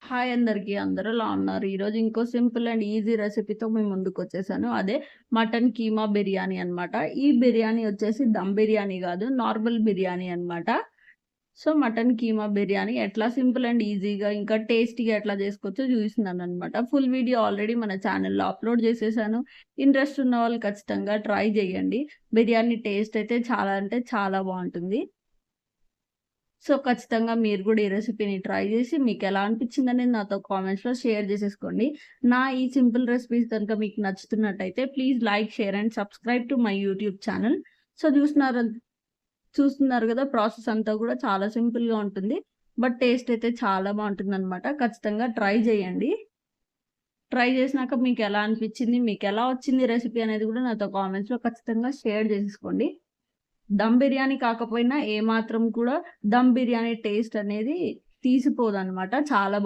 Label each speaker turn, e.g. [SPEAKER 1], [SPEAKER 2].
[SPEAKER 1] Hi అందరికీ. అందరూ ఎలా ఉన్నారు? ఈరోజు ఇంకో సింపుల్ అండ్ ఈజీ రెసిపీతో మీ ముందుకొచ్చేసాను. అదే మటన్ కీమా బిర్యానీ అన్నమాట. ఈ బిర్యానీ వచ్చేసి దమ్ బిర్యానీ గాదు. నార్మల్ బిర్యానీ అన్నమాట. సో, మటన్ కీమా బిర్యానీ ఎట్లా సింపుల్ అండ్ ఈజీగా ఇంకా టేస్టీగా ఎట్లా చేసుకోవచ్చో చూపిస్తున్నానన్నమాట. ఫుల్ వీడియో ఆల్రెడీ మన ఛానెల్‌లో అప్‌లోడ్ చేసేసాను. ఇంట్రెస్ట్ ఉన్న వాళ్ళు ఖచ్చితంగా ట్రై చేయండి. బిర్యానీ టేస్ట్ అయితే చాలా అంటే చాలా బావుంటుంది. సో, ఖచ్చితంగా మీరు గూడా ఈ రెసిపీని ట్రై జేసి మీకెలా అనిపిచ్చిందనేది నాతో కామెంట్స్‌లో షేర్ జేసేసుకోండి. నా ఈ సింపుల్ రెసిపీస్ గనుక మీకు నచ్చుతున్నట్టయితే please like, share and subscribe to my YouTube channel. So, చూస్తున్నారు గదా! ప్రాసెస్ అంతా గూడా చాలా సింపుల్‌గా ఉంటుంది. బట్ టేస్ట్ అయితే చాలా బావుంటుందనమాట. ఖచ్చితంగా ట్రై జేయండి. ట్రై జేసినాక మీకెలా అనిపిచ్చింది, మీకెలా వచ్చింది రెసిపీ అనేది గూడా నాతో కామెంట్స్‌లో ఖచ్చితంగా షేర్ జేసేసుకోండి. దమ్ బిర్యానీ కాకపోయినా ఏమాత్రం కూడా దమ్ బిర్యానీ టేస్ట్ అనేది తీసిపోదనమాట. చాలా